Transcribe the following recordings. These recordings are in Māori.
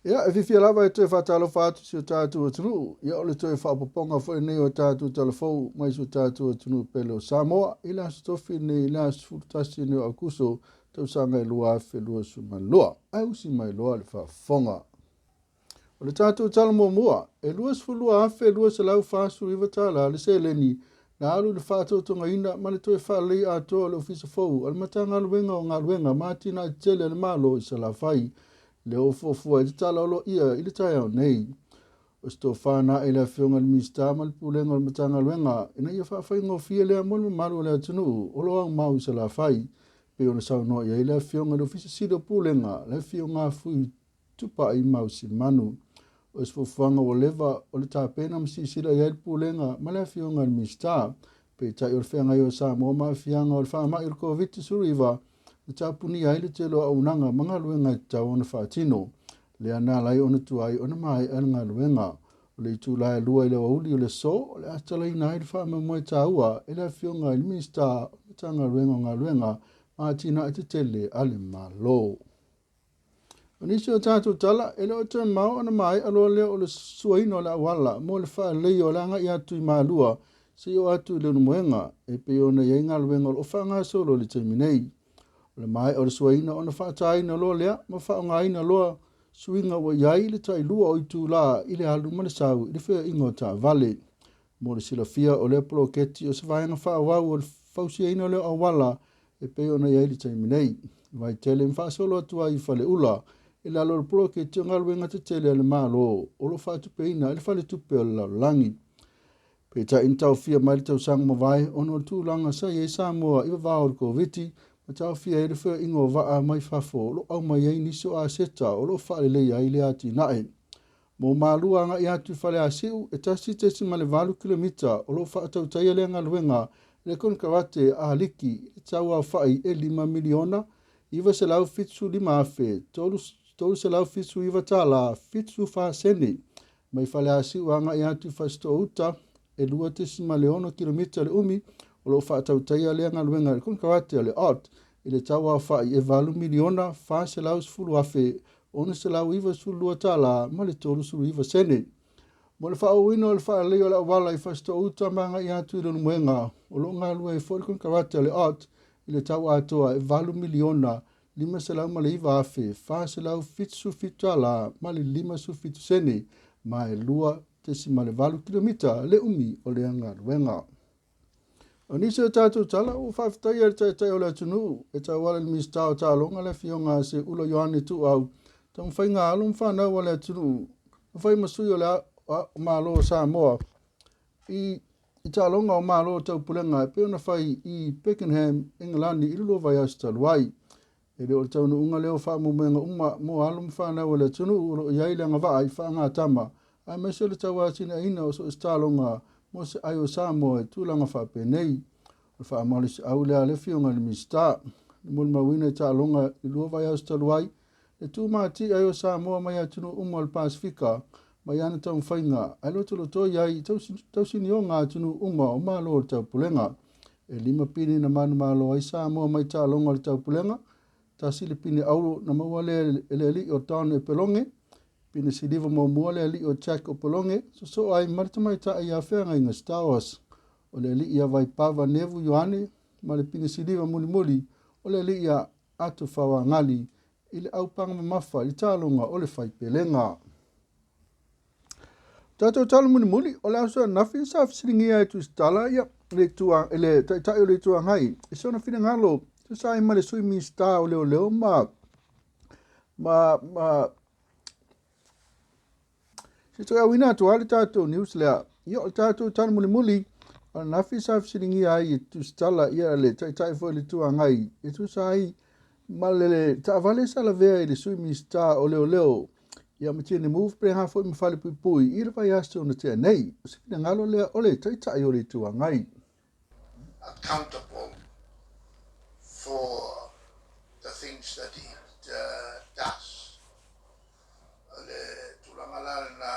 Ia, e whiwhia lawa e tue whatalo whātu si o tātou atunu. Ia ole tue whapoponga fo e nei o tātou talafou mai si o tātou atunu pele o Samoa. Ila stofi nei ila futasi nei o akuso tau sanga e lua afe lua sumalua. Ai usi mai loa le whafonga. O le tātou tala mua, e lua sfulua afe lua se lau whāsu iwa tala le se leni na alu le whātou tonga ina ma le tue whaalei atoa le ofisa fau. Al matanga luenga o ngā luenga mātina i tele le malo i sa la whai. Le ofofua i te tala olo ia i le tai au nei. O sto whana e le whionga le mista ma le pulenga o le matanga luenga. Ina ia whawhai ngō fia lea monu maru lea tunu. Olo au mau i sa la whai. Pe ona sau no ia i le whionga le ofisa sido pulenga. Le whionga fui tupa i mau si manu. O isfofuanga o leva o le tāpena msi sila i le pulenga ma le whionga le mista. Pe tai o le whianga i o sa mo ma whianga o le whaama i le COVID suriva. Le tapuni ai le telo au nanga mga luenga i tau ona whaatino. Le ana lai ona tuai ona mai al ngā luenga. O le itu lai lua i le wauli o le so, o le atala i nai le whaama moe taua, e le whionga i le minista, o tanga luenga o ngā luenga, maatina i te tele ale malo. O nisi o tātou tala, e le o te mau ona mai aloa leo o le suaino o le awala, mo le wha lei o langa i atu i maalua, se o atu i le muenga, e pe ona i ngā luenga o whanga solo le teiminei. Le mai o le suaina ona whaataina loa lea, ma whaongaina loa suinga wa iai le tai lua o i tū la i le alu ma le sau i le whea ingo ta vale. Mo le silafia o le ploketi o se vaenga whaawau o le fausiaina o le awala e peo na iai le tai minei. Vai tele mwhaasolo atua i whale ula i le alo le ploketi o ngaluenga te tele ale malo o lo whaatupeina i le whale tupe o le laulangi. Pe ta intau fia mai le tau sang mawai ono le tūlanga sa i e Samoa i wawao le COVID-19 ma tau fia e rewhia ingo waa mai whafo, lo au mai ei niso a seta, o lo whaale lei ai le ati nae. Mo maalua anga i atu whale a siu, e tasi tesi ma le 8 kilomita, o lo whaatau taia le anga luenga, le kon karate a haliki, e tau au whai e 5 miliona, iwa se lau fitsu 5 afe, tolu se lau fitsu iwa tala, fitsu wha sene, mai whale a siu anga i atu whasto uta, e 2 kilomita le umi, o lo whaatau taia le anga luenga, le kon karate le ot, i le taua whai e 8 miliona, wha se lau sfulu afe, ona se lau iwa sfulu atala, ma le tolu sulu iwa sene. Mo le whao ino le wha leo le awala i whasto uta manga i atu i le muenga, o lo ngā lua i kon karate le ot, i le taua atoa e 8 miliona, 5 se lau ma le iwa afe, wha se lau fitsu fitala, ma le 5 su fitu sene, ma e lua tesi ma le 8 kilomita le umi o le anga luenga. O nisi o tātou tala, o whawhitai e tai o le atunu, e tau wale ni mista o tālonga le whionga se ulo Ioane tu au, tau mwhai ngā alum whanau o le atunu, mwhai masui o le malo o Samoa, i tālonga o malo o tau pulenga, e peona whai i Pakenham, Englandi, i lulo vai astaluai, e le o le taunu unga leo wha mumenga uma mo alum whanau o le atunu, ulo i aile anga waa i wha ngā tama, ai mese le tau atina ina o so tālonga, mo se ai o Samoa e tūlanga whape nei. O wha amale se au lea le whionga le mista. Ni mul mawina e tālonga i lua vai austaluai. E tū māti ai o Samoa mai atunu umo al Pasifika. Mai ana tau whainga. Ai lo tolo toi ai tau sini o ngā atunu uma o malo o tau pulenga. E 5 pini na manu malo ai Samoa mai tālonga le tau pulenga. Ta sili pini auro na maua le li o taone e pelonge. Pina si liva mo mua le li o Jack o Polonge, so ai maritamai ta ai a whenga inga Star Wars. O le li ia vai pava nevu Ioane, ma le pina si liva muli muli, o le li ia atu whawa ngali, i le au panga mamafa, i tālonga o le whai pelenga. Tātou talo muli muli, o le ausua nafi, sa fisiringia e tu stala, ia, le tua, ele, tai o le tua ngai, e sona whina ngalo, tu sa ima le sui mi star o leo leo, se toi awina atu ale tātou news lea. Ia o tātou tāna muli muli. O nafi sa fisiringi ai e tu stala ia le tai fo le tua ngai. E tu sa ai malele ta vale sa la vea i le sui mi star o leo leo. Ia matia ne move pre hafo i mawhale pui pui. Ira vai asto na tea nei. O se pina ngalo lea ole tai o le tua ngai. Accountable for the things that he does. Le tulangala na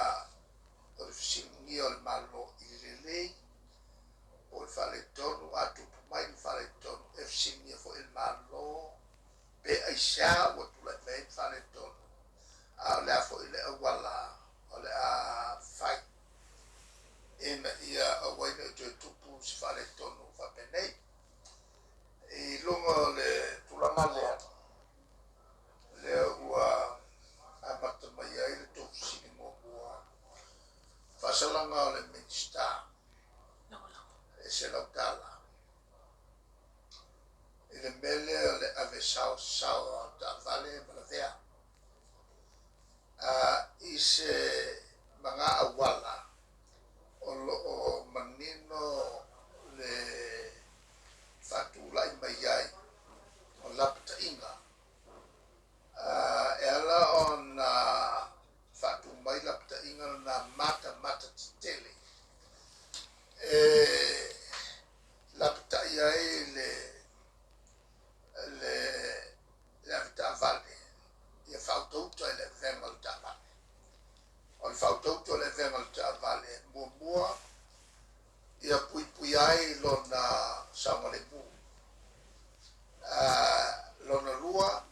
o le fisingi o le malo i le lei o le whale tonu atu mai le whale tonu e fisingi fo il malo pe aisha o tula vei whale tonu a le afo i le se mga awala o manino le fatulai mai ai o lapta inga ela on fatu mai lapta inga na mata tele lapta ai le lapta vale ia fautou le vengal tava o fautou le vengal tava le mua ia pui ai lona sangale pu lona rua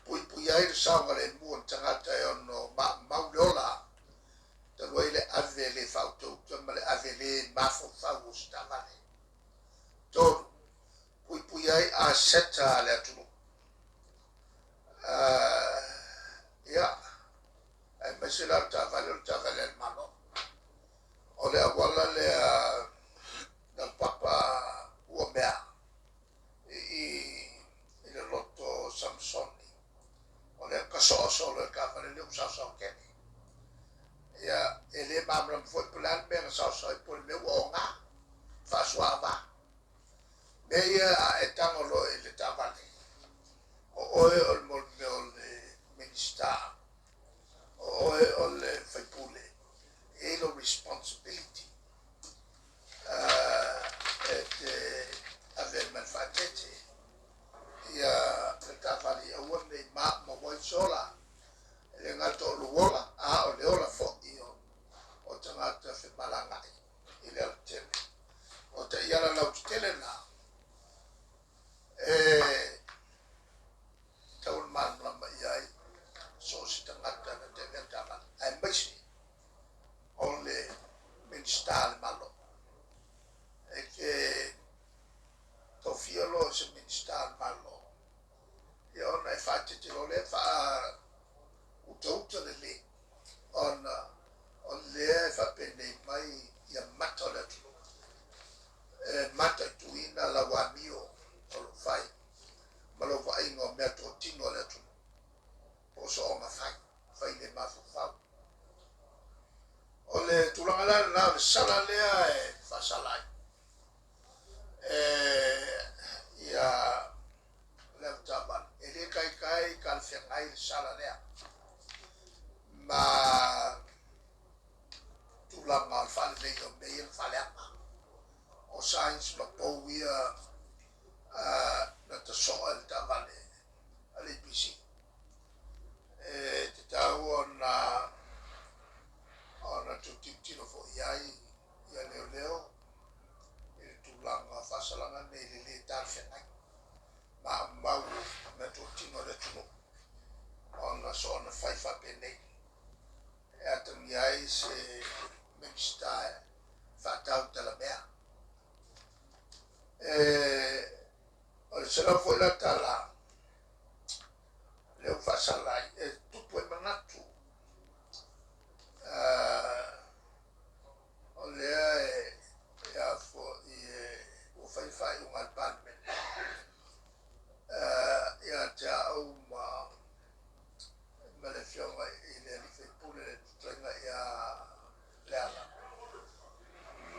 pui ai le sangale pu tangata e ono maulola te le ave le fautou ma le ave le mafo fau stavale todo pui ai a seta le atu ia ai mesela tavale malo o le awala le na papa ua mea i le loto Samsoni o le kasoaso le kavale le usasao kene ia e le mamram foi pulan me na saosao i pole me ua o ngā fasuava me ia e tangolo i le tavale o oe o le molme o le minista o oe o le faipule e lo responsibility e te ave man fatete ia le tavale a ua nei ma wai sola le ngato luola o le ola fo'i o tangata fe malangai i le altele o te iala lau tele na taun manlama iai so si tangata na te mea tama ai maisi o le minsta le malo e ke tofia lo se minsta le malo ia ona e whaatete lo le wha utauta le ona o lea e whapene mai ia mata o le atu mata tuina la wamio o lo fai ma lo vai ngo mea tō tino le atu o so o fai le mafu fau o le tulangala na le sala lea e whasalai ia le utaban e le kai ka le whengai le sala lea ma tulanga al fale nei o mei le fale apa o science ma pou ia na ta soa le tavale ale bisi te tau ona tu tino fo iai ia leo e tulanga fasalanga nei le tar whenai ma mau na tu tino le tuno ona so na fai whapenei e atam iai se minsta whatau tala mea o le sera foi la tala leo whasalai e tupu e manatu o lea e a fo i o whai unga panmen i a te au ma le fionga i le pule le tuenga i a le ala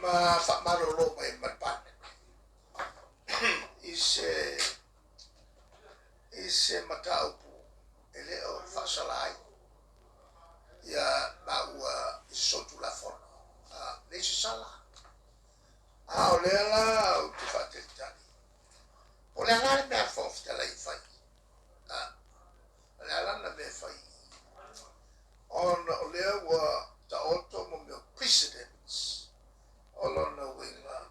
ma whamaro lo mai ma panmen i se mataupu e leo whasalai ia maua i sotu la fono le se sala o lea la o te whatelitani o lea la mea fofta la i whai o lea la na mea whai o lea ua ta oto mo meo precedents o lona winga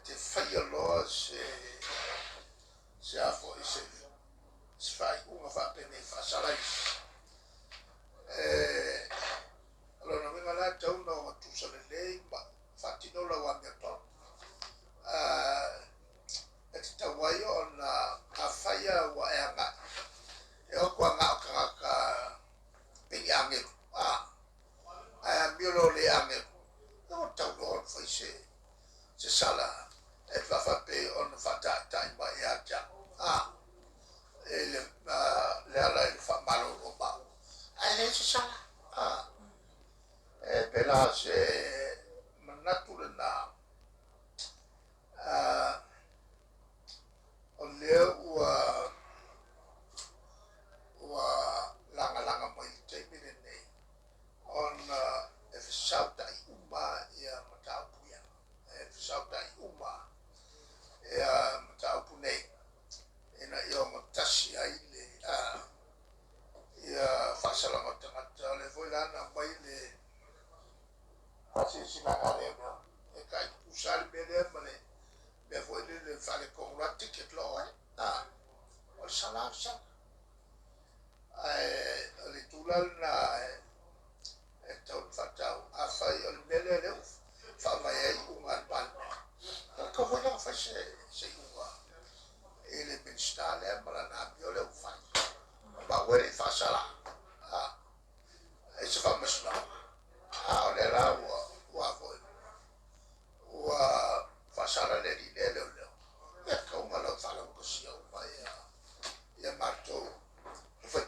te whai aloa se afo i se whai unga whapene whasalai lona winga la tauna o tusa le lei ma whatino la wa mea tonu e te tawai o na a whaia wa e anga e o kua ngā ka pingi angeru a miolo le angeru e o tau no on whai se sala e whawhape on whatatai ma e atia e le ala e whamaro o mau a e le se sala sa o le tulal na e tau fatau a fai o le mele le fa mai ai unga pan ka wala fa se unga ele benstale mala na biole u fa ba wele fa sala e se fa masna o le la wa wa fa sala le di le e ka unga la fa la ko si o mai ya marto fa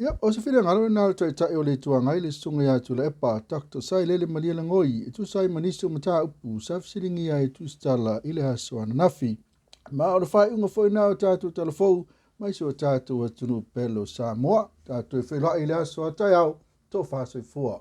Ia, o se whira ngaro nā tai tai o le tua ngai le sunga ia tu le epa Dr. Sai lele malia la ngoi e tu sai manisi o mata upu sa fsiringi ia e tu stala i le haso ana nafi. Ma o le whai unga fwoi nā o tātou telefou mai si o tātou atunu pelo Samoa tātou e whelua i le haso a tai au tō whasoi fua.